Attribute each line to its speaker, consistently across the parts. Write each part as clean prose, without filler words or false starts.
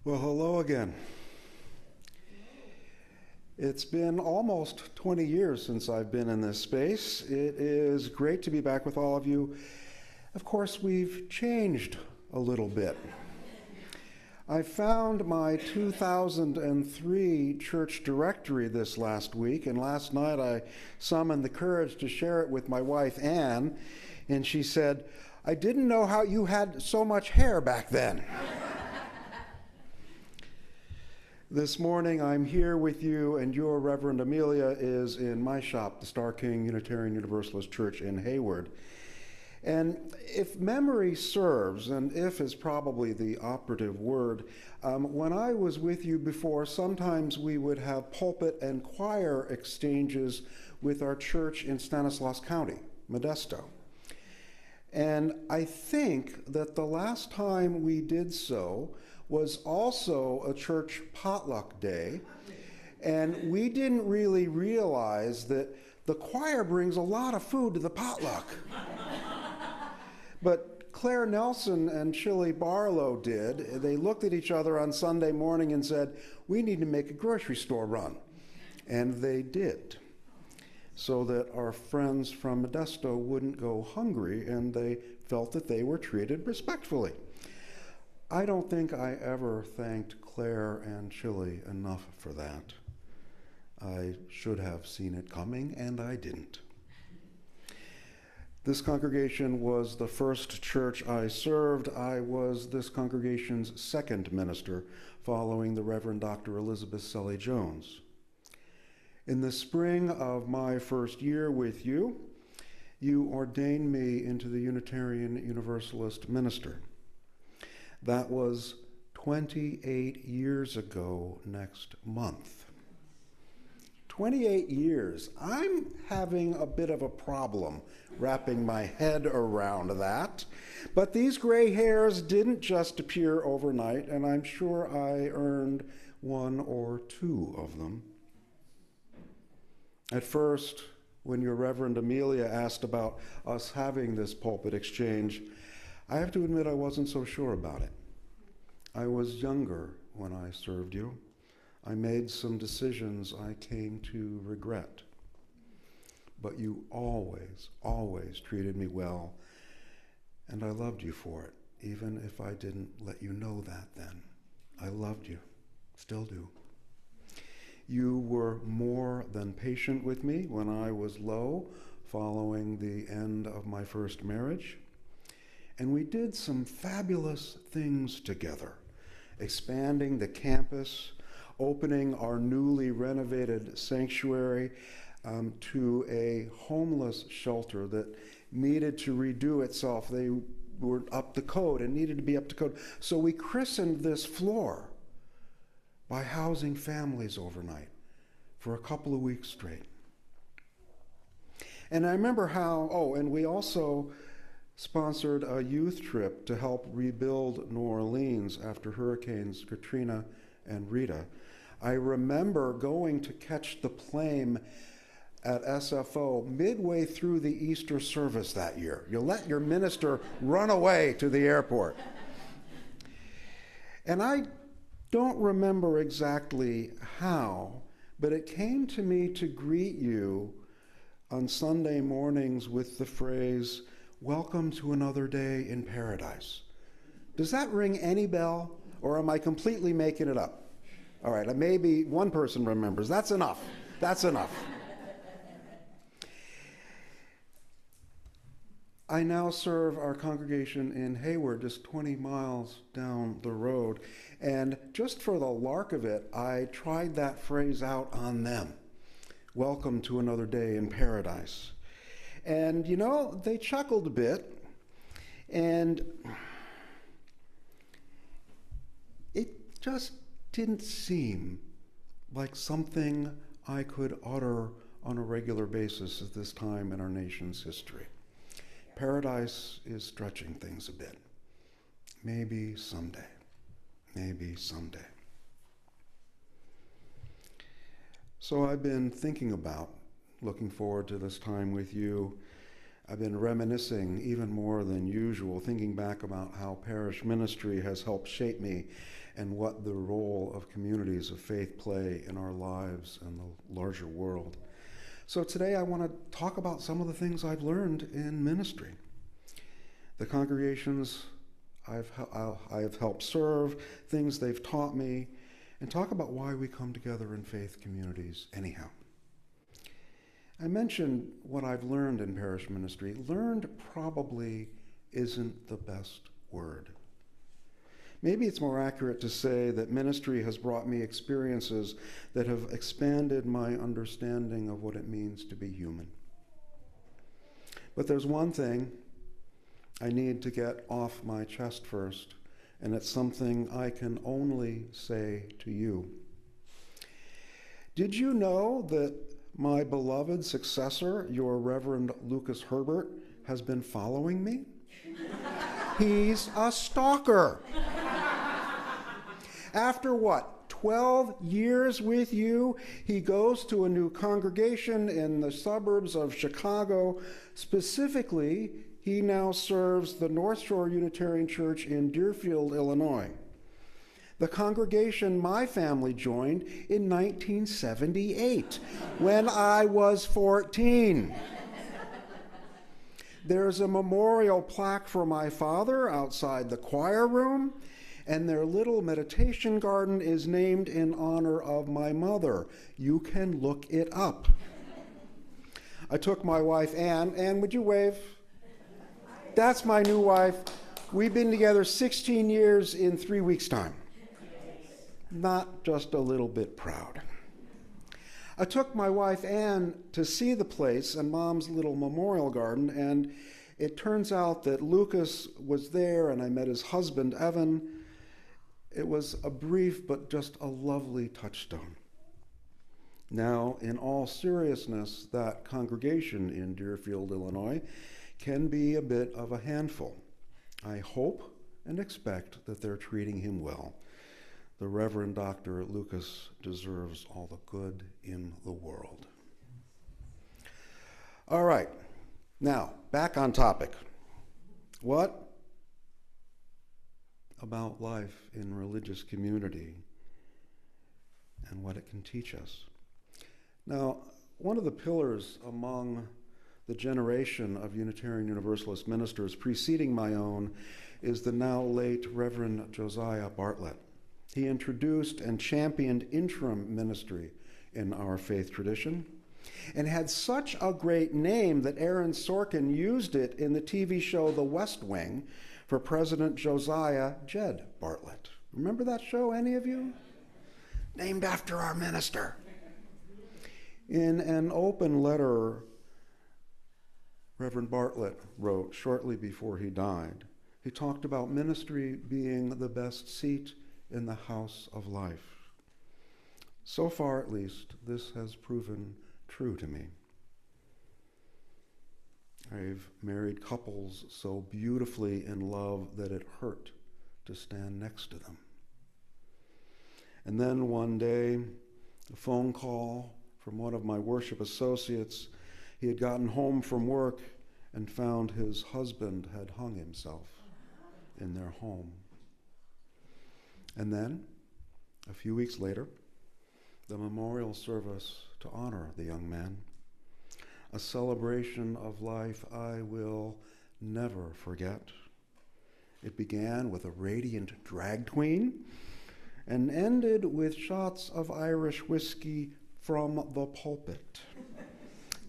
Speaker 1: Well, hello again. It's been almost 20 years since I've been in this space. It is great to be back with all of you. Of course, we've changed a little bit. I found my 2003 church directory this last week, and last night I summoned the courage to share it with my wife, Anne, and she said, "I didn't know how you had so much hair back then." This morning I'm here with you, and your Reverend Amelia is in my shop, the Starr Unitarian Universalist Church in Hayward. And if memory serves, and if is probably the operative word, when I was with you before, sometimes we would have pulpit and choir exchanges with our church in Stanislaus County, Modesto. And I think that the last time we did so was also a church potluck day, and we didn't really realize that the choir brings a lot of food to the potluck. But Claire Nelson and Chili Barlow did. They looked at each other on Sunday morning and said, "We need to make a grocery store run." And they did, so that our friends from Modesto wouldn't go hungry, and they felt that they were treated respectfully. I don't think I ever thanked Claire and Chili enough for that. I should have seen it coming, and I didn't. This congregation was the first church I served. I was this congregation's second minister, following the Reverend Dr. Elizabeth Sully Jones. In the spring of my first year with you, you ordained me into the Unitarian Universalist minister. That was 28 years ago next month. 28 years. I'm having a bit of a problem wrapping my head around that. But these gray hairs didn't just appear overnight, and I'm sure I earned one or two of them. At first, when your Reverend Amelia asked about us having this pulpit exchange, I have to admit I wasn't so sure about it. I was younger when I served you. I made some decisions I came to regret. But you always, always treated me well, and I loved you for it, even if I didn't let you know that then. I loved you, still do. You were more than patient with me when I was low, following the end of my first marriage. And we did some fabulous things together, expanding the campus, opening our newly renovated sanctuary to a homeless shelter that needed to redo itself. They were up to code and needed to be up to code. So we christened this floor by housing families overnight for a couple of weeks straight. And I remember how, and we also sponsored a youth trip to help rebuild New Orleans after Hurricanes Katrina and Rita. I remember going to catch the plane at SFO midway through the Easter service that year. You let your minister run away to the airport. And I don't remember exactly how, but it came to me to greet you on Sunday mornings with the phrase, "Welcome to another day in paradise." Does that ring any bell, or am I completely making it up? All right, maybe one person remembers. That's enough. That's enough. I now serve our congregation in Hayward, just 20 miles down the road. And just for the lark of it, I tried that phrase out on them. Welcome to another day in paradise. And, they chuckled a bit, and it just didn't seem like something I could utter on a regular basis at this time in our nation's history. Paradise is stretching things a bit. Maybe someday. Maybe someday. So I've been thinking about, looking forward to this time with you. I've been reminiscing even more than usual, thinking back about how parish ministry has helped shape me and what the role of communities of faith play in our lives and the larger world. So today I want to talk about some of the things I've learned in ministry. The congregations I have helped serve, things they've taught me, and talk about why we come together in faith communities anyhow. I mentioned what I've learned in parish ministry. Learned probably isn't the best word. Maybe it's more accurate to say that ministry has brought me experiences that have expanded my understanding of what it means to be human. But there's one thing I need to get off my chest first, and it's something I can only say to you. Did you know that my beloved successor, your Reverend Lucas Herbert, has been following me? He's a stalker. After what, 12 years with you, he goes to a new congregation in the suburbs of Chicago. Specifically, he now serves the North Shore Unitarian Church in Deerfield, Illinois. The congregation my family joined in 1978, when I was 14. There's a memorial plaque for my father outside the choir room, and their little meditation garden is named in honor of my mother. You can look it up. I took my wife, Ann. Ann, would you wave? That's my new wife. We've been together 16 years in 3 weeks' time. Not just a little bit proud. I took my wife, Ann, to see the place and Mom's little memorial garden, and it turns out that Lucas was there, and I met his husband, Evan. It was a brief but just a lovely touchstone. Now, in all seriousness, that congregation in Deerfield, Illinois, can be a bit of a handful. I hope and expect that they're treating him well. The Reverend Dr. Lucas deserves all the good in the world. All right, now, back on topic. What about life in religious community and what it can teach us? Now, one of the pillars among the generation of Unitarian Universalist ministers preceding my own is the now late Reverend Josiah Bartlett. He introduced and championed interim ministry in our faith tradition and had such a great name that Aaron Sorkin used it in the TV show The West Wing for President Josiah Jed Bartlett. Remember that show, any of you? Named after our minister. In an open letter Reverend Bartlett wrote shortly before he died, he talked about ministry being the best seat in the house of life. So far, at least, this has proven true to me. I've married couples so beautifully in love that it hurt to stand next to them. And then one day, a phone call from one of my worship associates. He had gotten home from work and found his husband had hung himself in their home. And then, a few weeks later, the memorial service to honor the young man. A celebration of life I will never forget. It began with a radiant drag queen and ended with shots of Irish whiskey from the pulpit.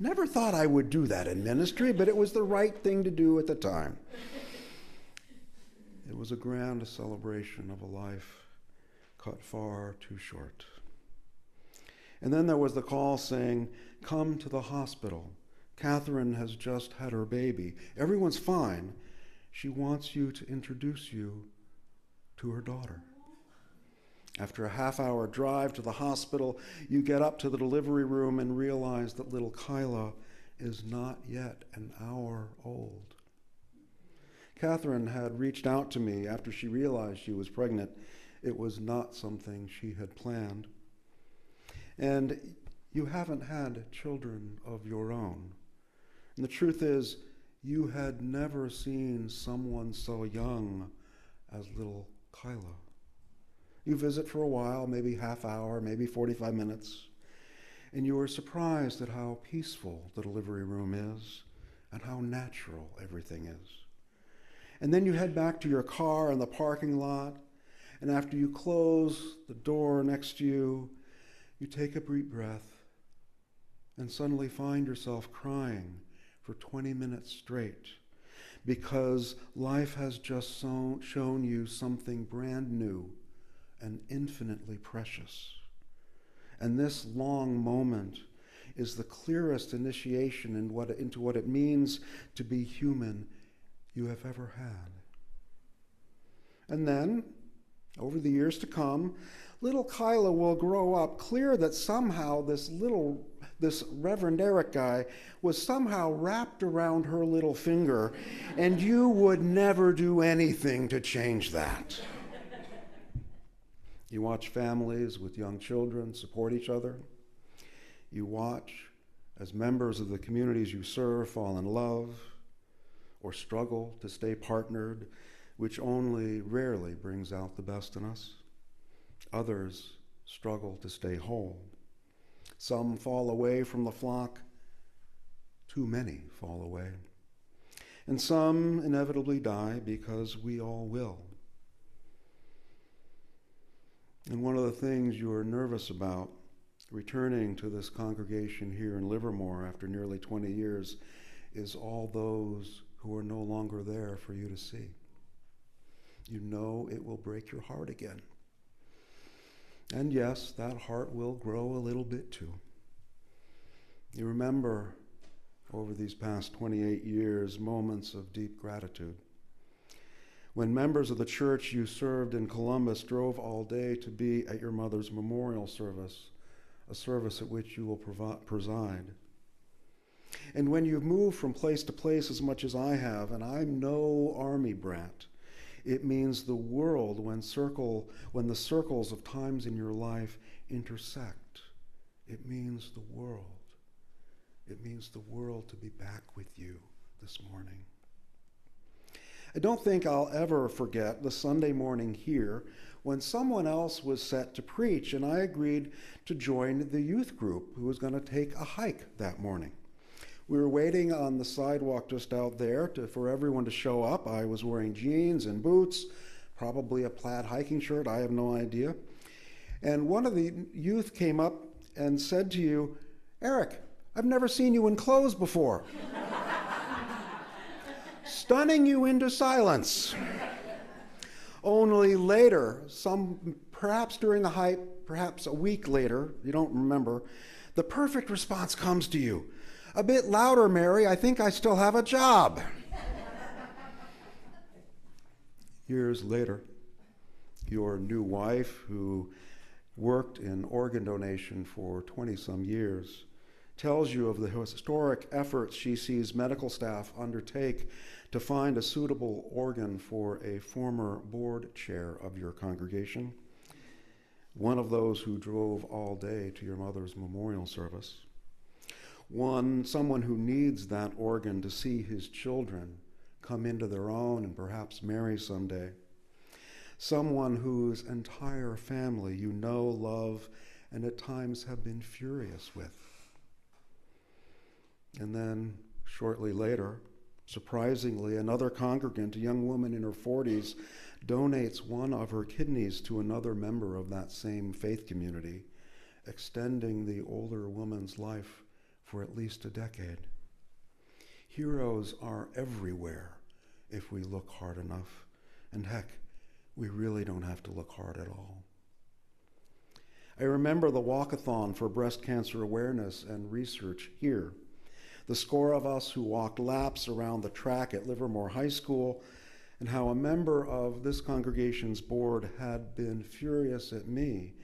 Speaker 1: Never thought I would do that in ministry, but it was the right thing to do at the time. It was a grand celebration of a life cut far too short. And then there was the call saying, "Come to the hospital. Catherine has just had her baby. Everyone's fine. She wants you to introduce you to her daughter." After a half-hour drive to the hospital, you get up to the delivery room and realize that little Kyla is not yet an hour old. Catherine had reached out to me after she realized she was pregnant. It was not something she had planned. And you haven't had children of your own. And the truth is, you had never seen someone so young as little Kyla. You visit for a while, maybe half hour, maybe 45 minutes, and you are surprised at how peaceful the delivery room is and how natural everything is. And then you head back to your car in the parking lot, and after you close the door next to you, you take a deep breath and suddenly find yourself crying for 20 minutes straight because life has just shown you something brand new and infinitely precious. And this long moment is the clearest initiation into what it means to be human you have ever had. And then, over the years to come, little Kyla will grow up clear that somehow this Reverend Eric guy was somehow wrapped around her little finger, and you would never do anything to change that. You watch families with young children support each other. You watch as members of the communities you serve fall in love or struggle to stay partnered, which only rarely brings out the best in us. Others struggle to stay whole. Some fall away from the flock. Too many fall away. And some inevitably die because we all will. And one of the things you are nervous about returning to this congregation here in Livermore after nearly 20 years is all those who are no longer there for you to see. You know it will break your heart again. And yes, that heart will grow a little bit too. You remember over these past 28 years moments of deep gratitude. When members of the church you served in Columbus drove all day to be at your mother's memorial service, a service at which you will preside. And when you've moved from place to place as much as I have, and I'm no army brat, it means the world when the circles of times in your life intersect. It means the world. It means the world to be back with you this morning. I don't think I'll ever forget the Sunday morning here when someone else was set to preach, and I agreed to join the youth group who was going to take a hike that morning. We were waiting on the sidewalk just out there for everyone to show up. I was wearing jeans and boots, probably a plaid hiking shirt, I have no idea. And one of the youth came up and said to you, "Eric, I've never seen you in clothes before." Stunning you into silence. Only later, perhaps during the hike, perhaps a week later, you don't remember, the perfect response comes to you. "A bit louder, Mary, I think I still have a job." Years later, your new wife, who worked in organ donation for 20-some years, tells you of the historic efforts she sees medical staff undertake to find a suitable organ for a former board chair of your congregation, one of those who drove all day to your mother's memorial service. Someone who needs that organ to see his children come into their own and perhaps marry someday. Someone whose entire family you know, love, and at times have been furious with. And then, shortly later, surprisingly, another congregant, a young woman in her 40s, donates one of her kidneys to another member of that same faith community, extending the older woman's life for at least a decade. Heroes are everywhere if we look hard enough. And heck, we really don't have to look hard at all. I remember the walkathon for breast cancer awareness and research here. The score of us who walked laps around the track at Livermore High School, and how a member of this congregation's board had been furious at me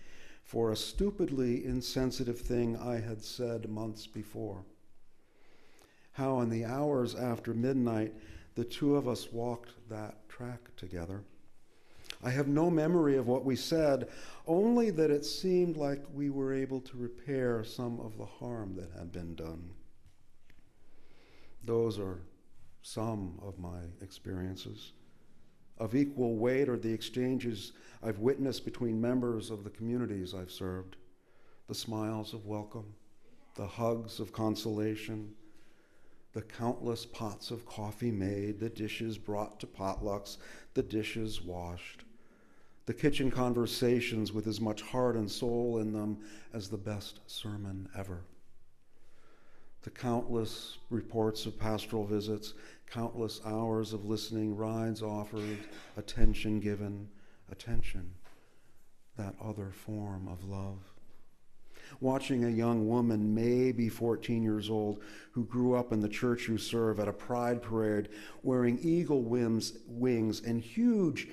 Speaker 1: for a stupidly insensitive thing I had said months before. How in the hours after midnight, the two of us walked that track together. I have no memory of what we said, only that it seemed like we were able to repair some of the harm that had been done. Those are some of my experiences. Of equal weight are the exchanges I've witnessed between members of the communities I've served. The smiles of welcome, the hugs of consolation, the countless pots of coffee made, the dishes brought to potlucks, the dishes washed, the kitchen conversations with as much heart and soul in them as the best sermon ever. The countless reports of pastoral visits, countless hours of listening, rides offered, attention given, attention, that other form of love. Watching a young woman, maybe 14 years old, who grew up in the church you serve at a pride parade, wearing eagle wings and huge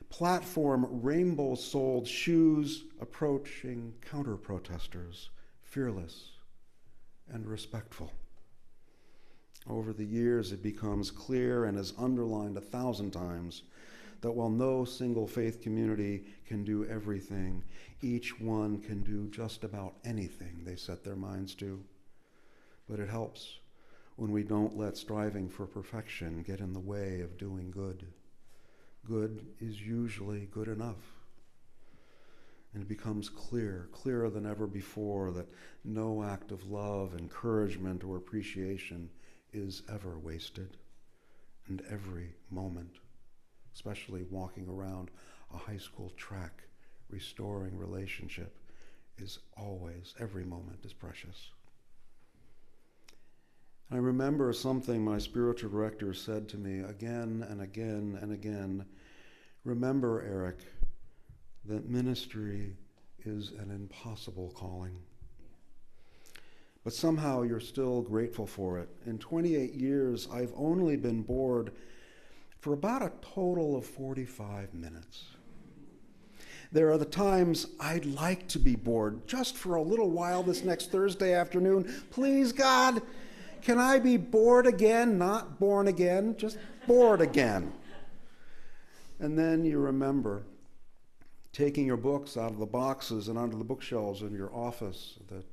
Speaker 1: platform rainbow-soled shoes, approaching counter-protesters, fearless and respectful. Over the years, it becomes clear and is underlined 1,000 times that while no single faith community can do everything, each one can do just about anything they set their minds to. But it helps when we don't let striving for perfection get in the way of doing good. Good is usually good enough. And it becomes clearer than ever before, that no act of love, encouragement, or appreciation is ever wasted. And every moment, especially walking around a high school track, restoring relationship, is always, every moment is precious. I remember something my spiritual director said to me again and again and again. Remember, Eric, that ministry is an impossible calling. But somehow you're still grateful for it. In 28 years, I've only been bored for about a total of 45 minutes. There are the times I'd like to be bored just for a little while this next Thursday afternoon. Please, God, can I be bored again? Not born again, just bored again. And then you remember taking your books out of the boxes and onto the bookshelves in your office at the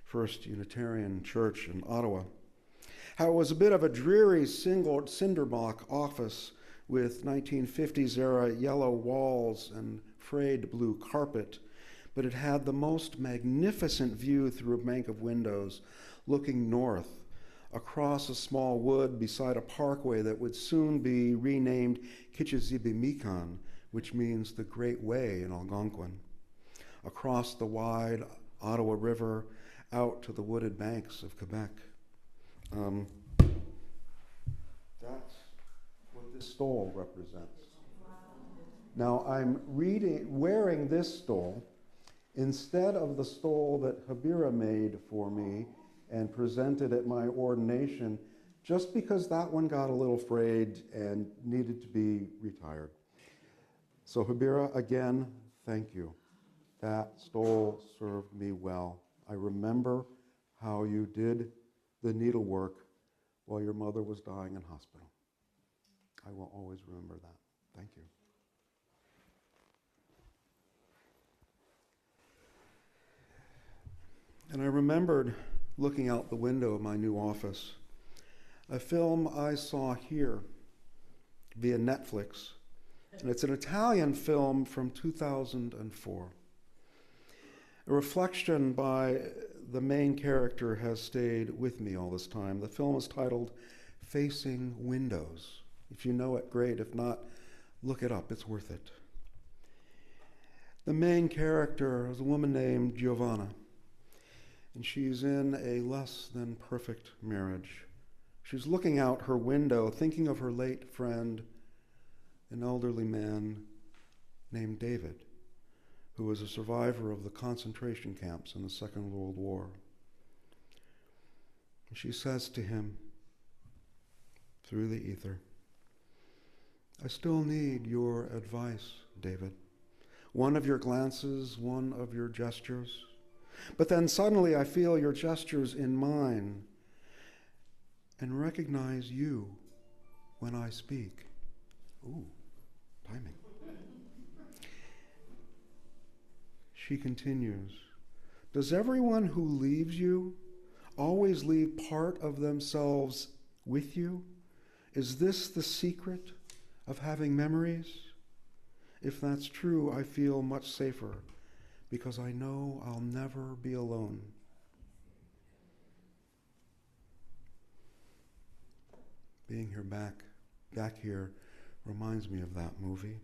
Speaker 1: First Unitarian Church in Ottawa. How it was a bit of a dreary single cinderblock office with 1950s era yellow walls and frayed blue carpet, but it had the most magnificent view through a bank of windows looking north across a small wood beside a parkway that would soon be renamed Kichizibimikan, which means the Great Way in Algonquin, across the wide Ottawa River out to the wooded banks of Quebec. That's what this stole represents. Now I'm wearing this stole instead of the stole that Habira made for me and presented at my ordination, just because that one got a little frayed and needed to be retired. So Habira, again, thank you. That stole served me well. I remember how you did the needlework while your mother was dying in hospital. I will always remember that. Thank you. And I remembered looking out the window of my new office, a film I saw here via Netflix. And it's an Italian film from 2004. A reflection by the main character has stayed with me all this time. The film is titled Facing Windows. If you know it, great. If not, look it up. It's worth it. The main character is a woman named Giovanna, and she's in a less than perfect marriage. She's looking out her window, thinking of her late friend, an elderly man named David, who was a survivor of the concentration camps in the Second World War. And she says to him, through the ether, I still need your advice, David. One of your glances, one of your gestures. But then suddenly I feel your gestures in mine and recognize you when I speak. Ooh, timing. She continues, does everyone who leaves you always leave part of themselves with you? Is this the secret of having memories? If that's true, I feel much safer because I know I'll never be alone. Being here back here reminds me of that movie.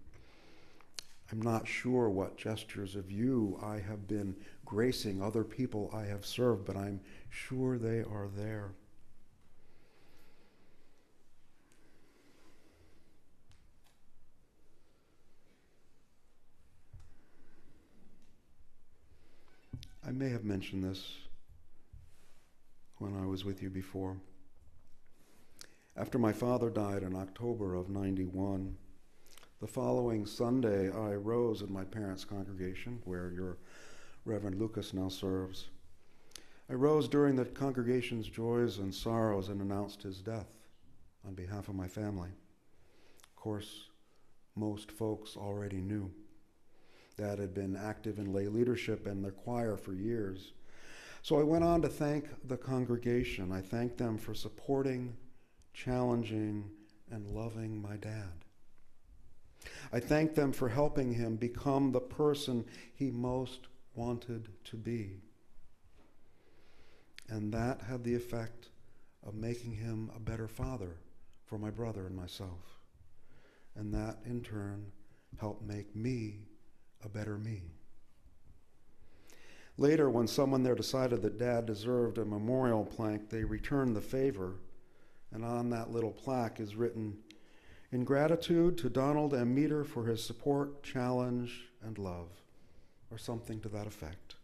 Speaker 1: I'm not sure what gestures of you I have been gracing other people I have served, but I'm sure they are there. I may have mentioned this when I was with you before. After my father died in October of '91, the following Sunday I rose in my parents' congregation, where your Reverend Lucas now serves. I rose during the congregation's joys and sorrows and announced his death on behalf of my family. Of course, most folks already knew. Dad had been active in lay leadership and their choir for years. So I went on to thank the congregation. I thanked them for supporting, challenging, and loving my dad. I thanked them for helping him become the person he most wanted to be. And that had the effect of making him a better father for my brother and myself. And that, in turn, helped make me a better me. Later, when someone there decided that Dad deserved a memorial plaque, they returned the favor, and on that little plaque is written, "In gratitude to Donald M. Meter for his support, challenge, and love," or something to that effect.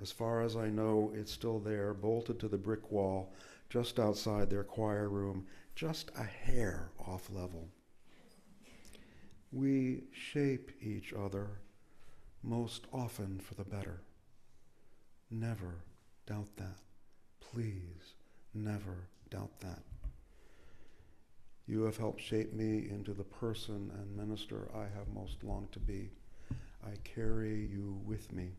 Speaker 1: As far as I know, it's still there, bolted to the brick wall, just outside their choir room, just a hair off level. We shape each other, most often for the better. Never doubt that. Please, never doubt that. You have helped shape me into the person and minister I have most longed to be. I carry you with me.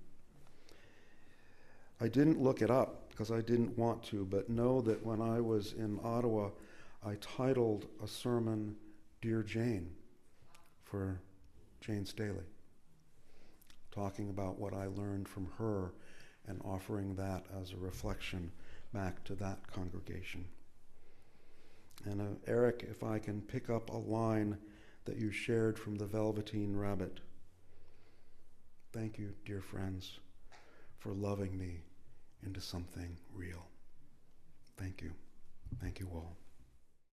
Speaker 1: I didn't look it up because I didn't want to, but know that when I was in Ottawa, I titled a sermon, "Dear Jane," for Jane Staley, talking about what I learned from her and offering that as a reflection back to that congregation. And Eric, if I can pick up a line that you shared from the Velveteen Rabbit. Thank you, dear friends, for loving me into something real. Thank you. Thank you all.